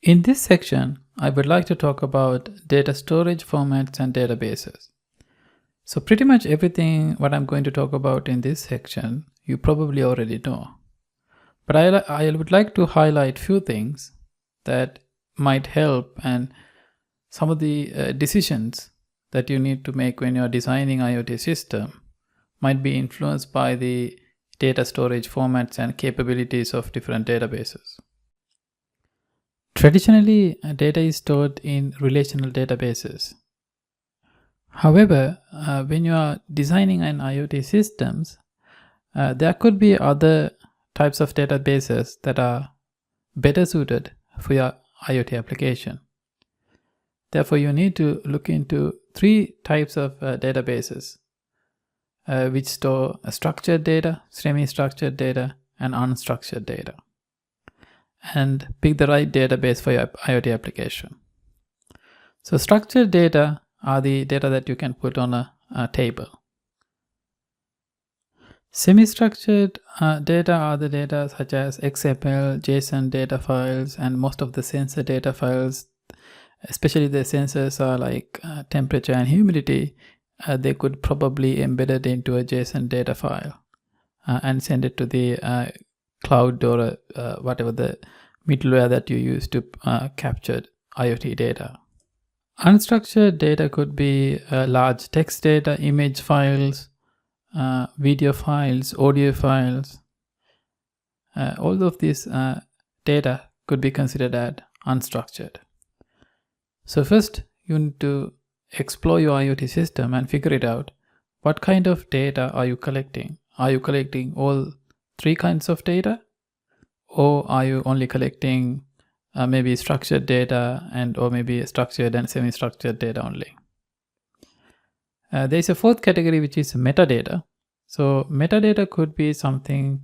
In this section, I would like to talk about data storage formats and databases. So pretty much everything what I'm going to talk about in this section, you probably already know. But I would like to highlight few things that might help, and some of the decisions that you need to make when you're designing IoT system might be influenced by the data storage formats and capabilities of different databases. Traditionally, data is stored in relational databases. However, when you are designing an IoT systems, there could be other types of databases that are better suited for your IoT application. Therefore, you need to look into three types of databases which store structured data, semi-structured data, and unstructured data, and pick the right database for your IoT application. So structured data are the data that you can put on a table. Semi-structured data are the data such as XML, JSON data files, and most of the sensor data files, especially the sensors are like temperature and humidity. They could probably embed it into a JSON data file and send it to the cloud or whatever the middleware that you use to capture IoT data. Unstructured data could be large text data, image files, video files, audio files. All of these data could be considered as unstructured. So first, you need to explore your IoT system and figure it out. What kind of data are you collecting? Are you collecting all three kinds of data? Or are you only collecting maybe structured data or maybe structured and semi-structured data only? There is a fourth category, which is metadata. So metadata could be something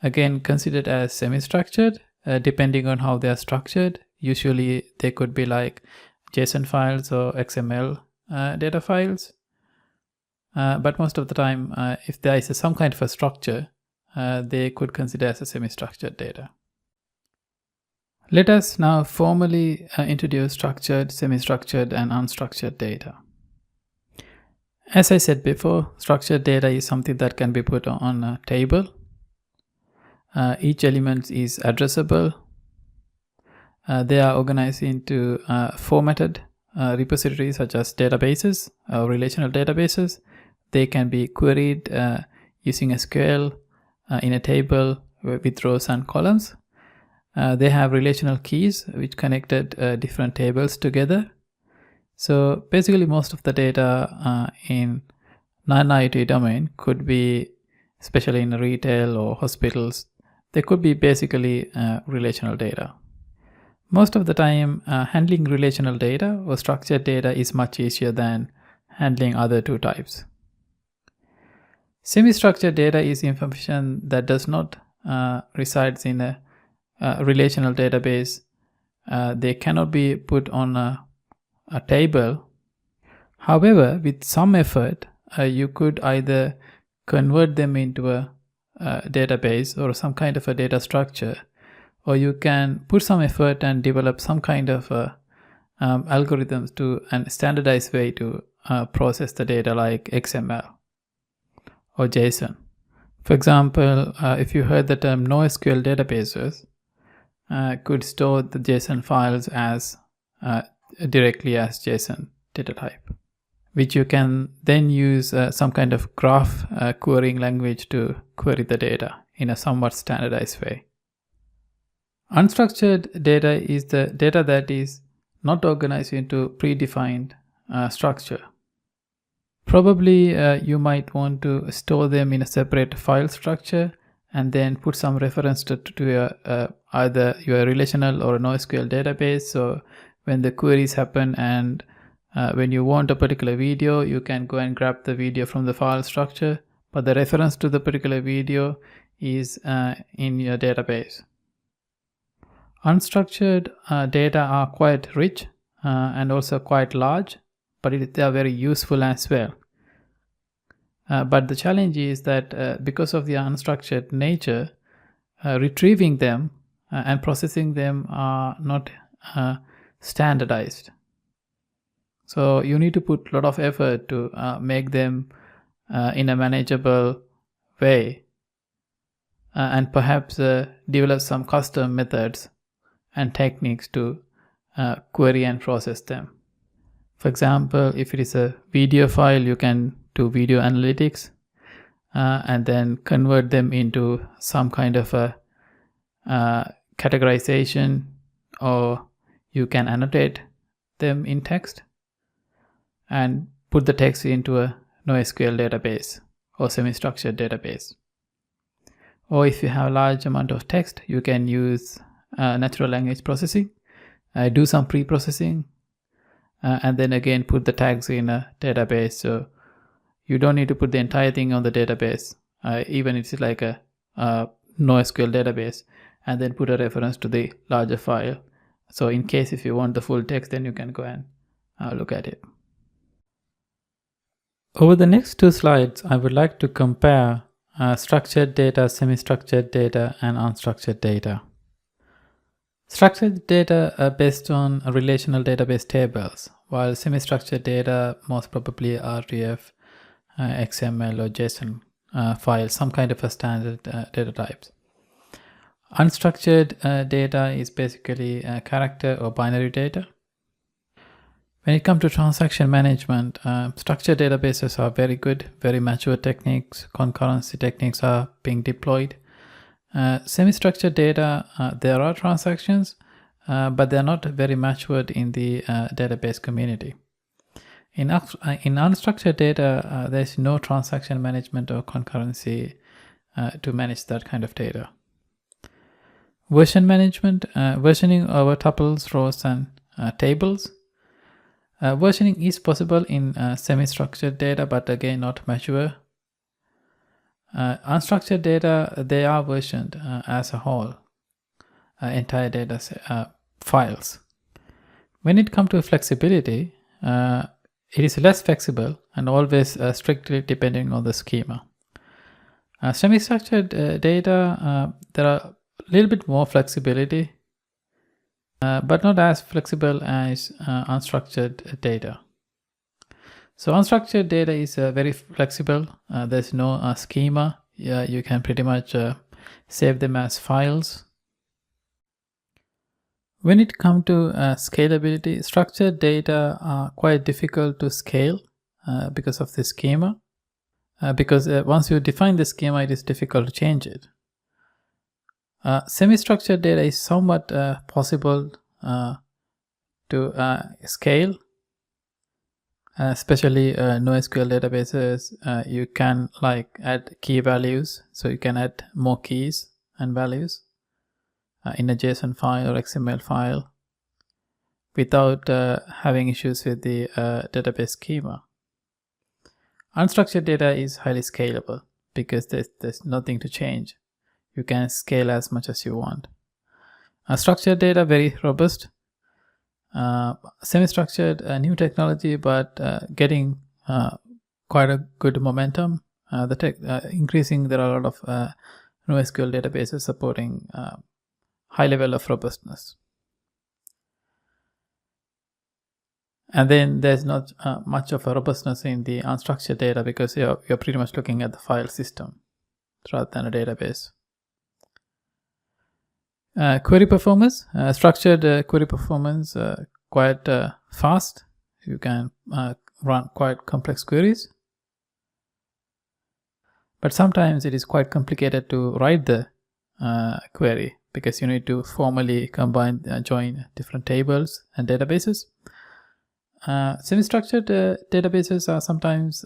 again considered as semi-structured depending on how they are structured. Usually they could be like JSON files or XML data files. But most of the time, if there is some kind of a structure, they could consider as a semi-structured data. Let us now formally introduce structured, semi-structured, and unstructured data. As I said before, structured data is something that can be put on a table. Each element is addressable. They are organized into formatted repositories such as databases or relational databases. They can be queried using SQL in a table with rows and columns. They have relational keys which connected different tables together. So basically most of the data in non-IoT domain could be, especially in retail or hospitals, they could be basically relational data. Most of the time, handling relational data or structured data is much easier than handling other two types. Semi-structured data is information that does not resides in a relational database. They cannot be put on a table. However, with some effort, you could either convert them into a database or some kind of a data structure, or you can put some effort and develop some kind of algorithms to a standardized way to process the data like XML or JSON. For example, if you heard the term NoSQL databases, could store the JSON files as directly as JSON data type, which you can then use some kind of graph querying language to query the data in a somewhat standardized way. Unstructured data is the data that is not organized into predefined structure. Probably you might want to store them in a separate file structure and then put some reference to your, either your relational or a NoSQL database. So when the queries happen and when you want a particular video, you can go and grab the video from the file structure, but the reference to the particular video is in your database. Unstructured data are quite rich and also quite large, but they are very useful as well. But the challenge is that because of the unstructured nature, retrieving them and processing them are not standardized. So you need to put a lot of effort to make them in a manageable way, and perhaps develop some custom methods and techniques to query and process them. For example, if it is a video file, you can do video analytics and then convert them into some kind of a categorization, or you can annotate them in text and put the text into a NoSQL database or semi-structured database. Or if you have a large amount of text, you can use natural language processing, do some pre-processing, and then again put the tags in a database. So you don't need to put the entire thing on the database, even if it's like a NoSQL database, and then put a reference to the larger file. So in case if you want the full text, then you can go and look at it. Over the next 2 slides, I would like to compare structured data, semi-structured data, and unstructured data. Structured data are based on relational database tables, while semi-structured data most probably RDF, XML, or JSON files, some kind of a standard data types. Unstructured data is basically character or binary data. When it comes to transaction management, structured databases are very good, very mature techniques. Concurrency techniques are being deployed. Semi-structured data, there are transactions, but they're not very matured in the database community. In unstructured data, there's no transaction management or concurrency to manage that kind of data. Version management, versioning over tuples, rows, and tables. Versioning is possible in semi-structured data, but again not mature. Unstructured data, they are versioned as a whole, entire data files. When it comes to flexibility, it is less flexible and always strictly depending on the schema. Semi-structured data, there are a little bit more flexibility, but not as flexible as unstructured data. So unstructured data is very flexible. There's no schema. You can pretty much save them as files. When it comes to scalability, structured data are quite difficult to scale because of the schema. Because once you define the schema, it is difficult to change it. Semi-structured data is somewhat possible to scale, especially NoSQL databases. You can add key values, so you can add more keys and values in a JSON file or XML file without having issues with the database schema. Unstructured data is highly scalable because there's nothing to change. You can scale as much as you want. Structured data, very robust. Semi-structured, new technology, but getting quite a good momentum. Increasing, there are a lot of NoSQL databases supporting high level of robustness. And then there's not much of a robustness in the unstructured data because you're pretty much looking at the file system rather than a database. Query performance, structured query performance, quite fast. You can run quite complex queries. But sometimes it is quite complicated to write the query because you need to formally combine, join different tables and databases. Semi-structured databases are sometimes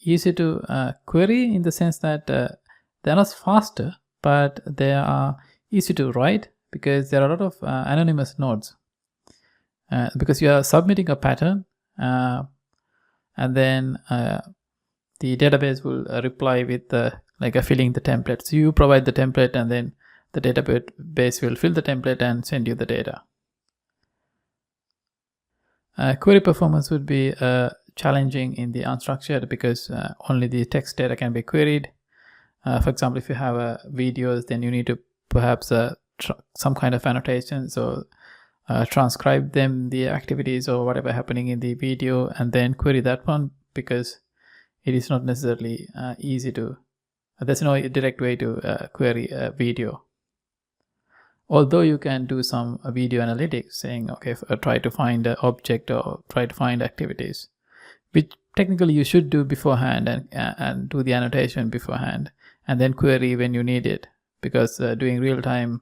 easy to query in the sense that they're not faster, but they are easy to write because there are a lot of anonymous nodes. Because you are submitting a pattern and then the database will reply with filling the template. So you provide the template and then the database will fill the template and send you the data. Query performance would be challenging in the unstructured because only the text data can be queried. For example, if you have videos, then you need to perhaps some kind of annotation. So transcribe them, the activities or whatever happening in the video, and then query that one, because it is not necessarily easy to, there's no direct way to query a video. Although you can do some video analytics saying, okay, try to find an object or try to find activities, which technically you should do beforehand, and do the annotation beforehand, and then query when you need it, because doing real-time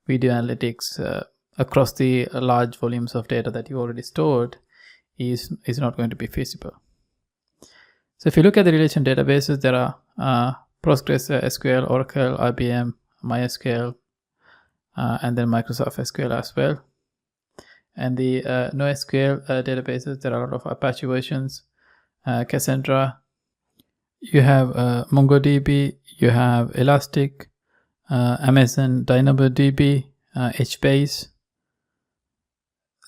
video analytics across the large volumes of data that you already stored is not going to be feasible. So if you look at the relation databases, there are Postgres SQL, Oracle, IBM, MySQL, and then Microsoft SQL as well. And the NoSQL databases, there are a lot of Apache versions, Cassandra, you have MongoDB, you have Elastic, Amazon DynamoDB, HBase.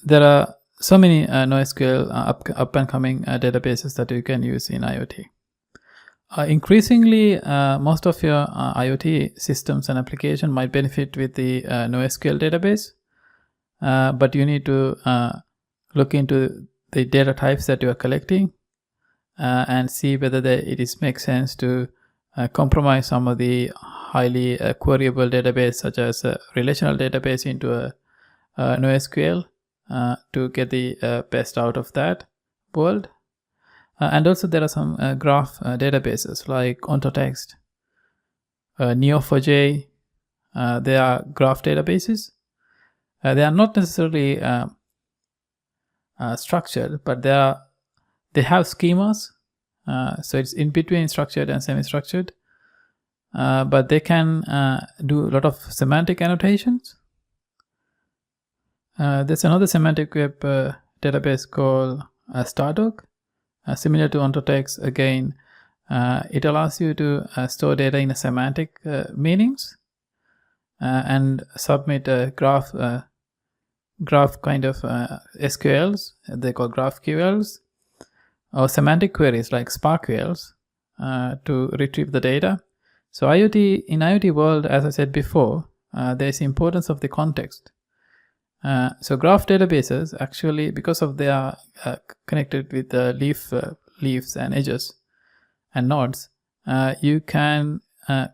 There are so many NoSQL up and coming databases that you can use in IoT. Increasingly, most of your IoT systems and application might benefit with the NoSQL database, but you need to look into the data types that you are collecting and see whether it makes sense to compromise some of the highly queryable database, such as a relational database, into a NoSQL to get the best out of that world. And also there are some graph databases like OntoText, Neo4j. They are graph databases. They are not necessarily structured, but they have schemas. So it's in between structured and semi-structured. But they can do a lot of semantic annotations. There's another semantic web database called Stardog. Similar to OntoText, again, it allows you to store data in a semantic meanings and submit a graph kind of SQLs. They call GraphQLs, or semantic queries like SparkQLs to retrieve the data. So in IoT world, as I said before, there is importance of the context. So graph databases, actually, because of they are connected with the leaves and edges and nodes, you can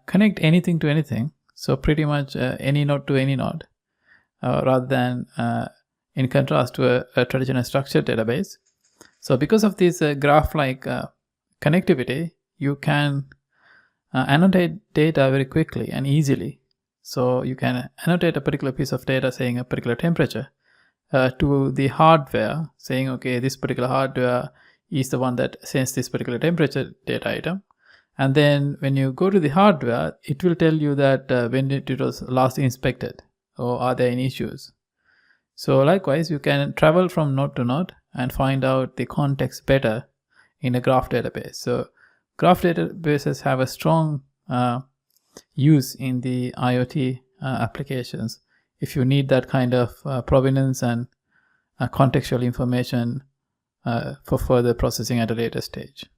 connect anything to anything. So pretty much any node to any node, rather than in contrast to a traditional structured database. So because of this graph-like connectivity, you can annotate data very quickly and easily. So you can annotate a particular piece of data saying a particular temperature to the hardware, saying, okay, this particular hardware is the one that sends this particular temperature data item. And then when you go to the hardware, it will tell you that when it was last inspected, or are there any issues. So likewise, you can travel from node to node and find out the context better in a graph database. So graph databases have a strong use in the IoT applications if you need that kind of provenance and contextual information for further processing at a later stage.